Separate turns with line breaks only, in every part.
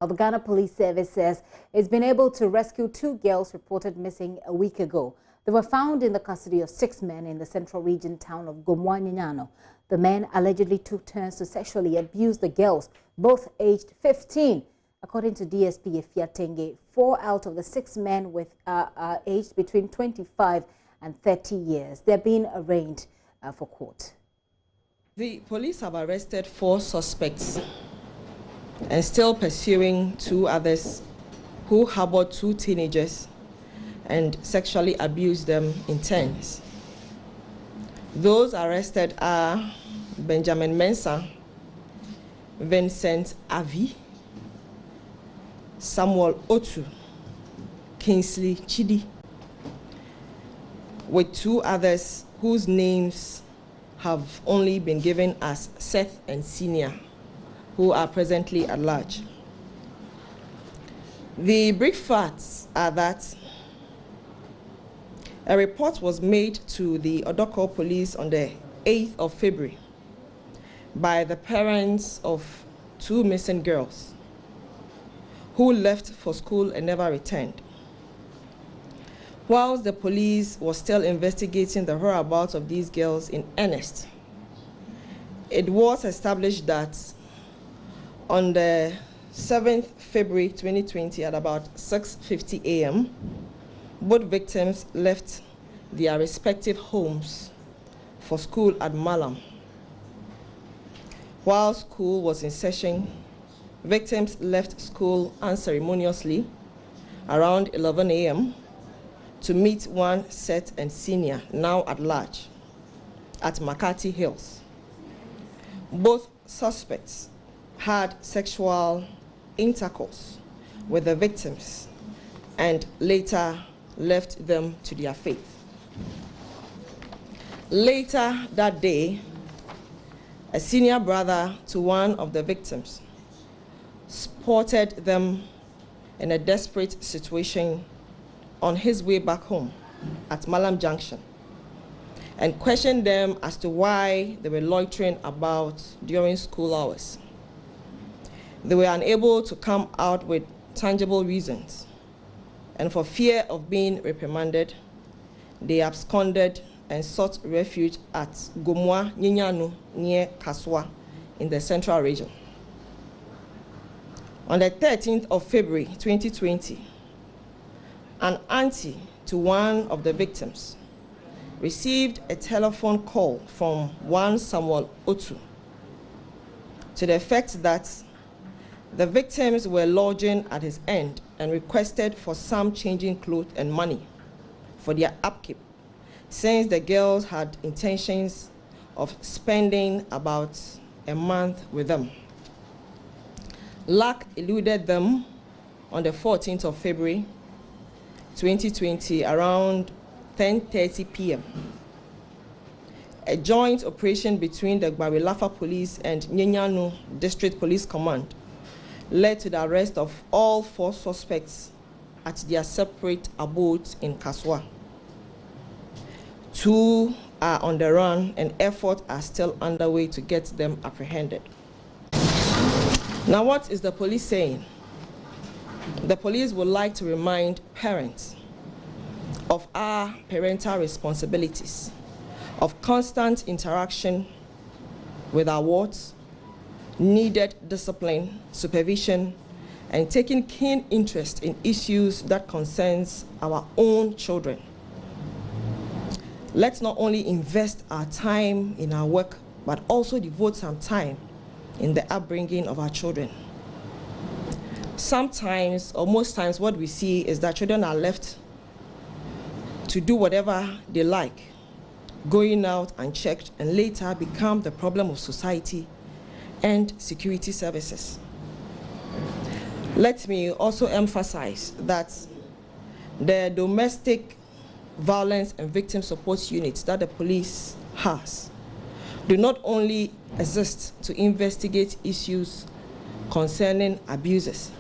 The Ghana Police Service says it's been able to rescue 2 girls reported missing a week ago. They were found in the custody of 6 men in the central region town of Gomoa Nyanyanor. The men allegedly took turns to sexually abuse the girls, both aged 15. According to DSP Efiatenge, 4 out of the 6 men with aged between 25 and 30 years. They're being arraigned for court.
The police have arrested 4 suspects and still pursuing 2 others who harbored 2 teenagers and sexually abused them in turns. Those arrested are Benjamin Mensah, Vincent Avi, Samuel Otu, Kingsley Chidi, with 2 others whose names have only been given as Seth and Senior, who are presently at large. The brief facts are that a report was made to the Odoko police on the 8th of February by the parents of 2 missing girls who left for school and never returned. Whilst the police was still investigating the whereabouts of these girls in earnest, it was established that on the 7th February 2020 at about 6:50 a.m., both victims left their respective homes for school at Malam. While school was in session, victims left school unceremoniously around 11 a.m. to meet one Seth and Senior, now at large, at Makati Hills. Both suspects had sexual intercourse with the victims and later left them to their fate. Later that day, a senior brother to one of the victims spotted them in a desperate situation on his way back home at Malam Junction and questioned them as to why they were loitering about during school hours. They were unable to come out with tangible reasons, and for fear of being reprimanded, they absconded and sought refuge at Gomoa Nyanyanor near Kaswa in the central region. On the 13th of February 2020, an auntie to one of the victims received a telephone call from one Samuel Otu to the effect that the victims were lodging at his end and requested for some changing clothes and money for their upkeep, since the girls had intentions of spending about a month with them. Luck eluded them on the 14th of February 2020 around 10:30 p.m. A joint operation between the Gbarilafa Police and Nyanyanor District Police Command led to the arrest of all 4 suspects at their separate abodes in Kaswa. 2 are on the run and efforts are still underway to get them apprehended. Now, what is the police saying? The police would like to remind parents of our parental responsibilities, of constant interaction with our wards, needed discipline, supervision, and taking keen interest in issues that concerns our own children. Let's not only invest our time in our work, but also devote some time in the upbringing of our children. Sometimes, or most times, what we see is that children are left to do whatever they like, going out unchecked, and later become the problem of society and security services. Let me also emphasize that the domestic violence and victim support units that the police has do not only exist to investigate issues concerning abuses.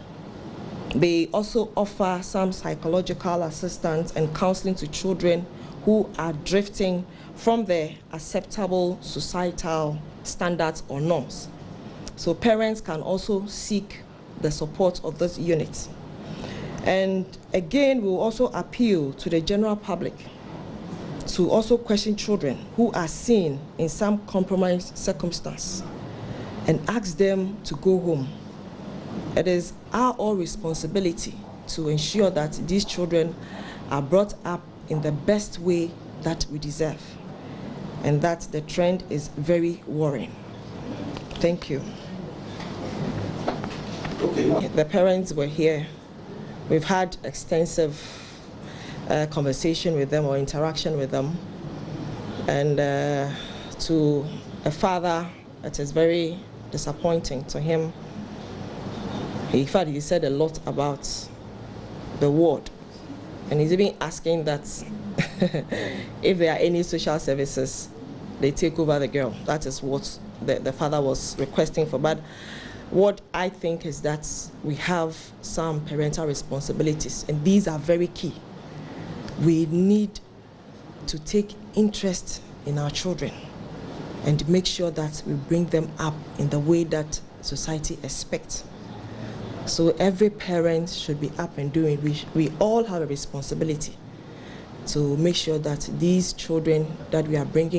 They also offer some psychological assistance and counseling to children who are drifting from the acceptable societal standards or norms. So parents can also seek the support of this unit. And again, we'll also appeal to the general public to also question children who are seen in some compromised circumstance and ask them to go home. It is our all responsibility to ensure that these children are brought up in the best way that we deserve, and that the trend is very worrying. Thank you. Okay. The parents were here. We've had extensive conversation with them or interaction with them, and to a father, it is very disappointing to him. In fact, he said a lot about the ward, and he's even asking that if there are any social services, they take over the girl. That is what the father was requesting for. But what I think is that we have some parental responsibilities, and these are very key. We need to take interest in our children and make sure that we bring them up in the way that society expects. So every parent should be up and doing. We all have a responsibility to make sure that these children that we are bringing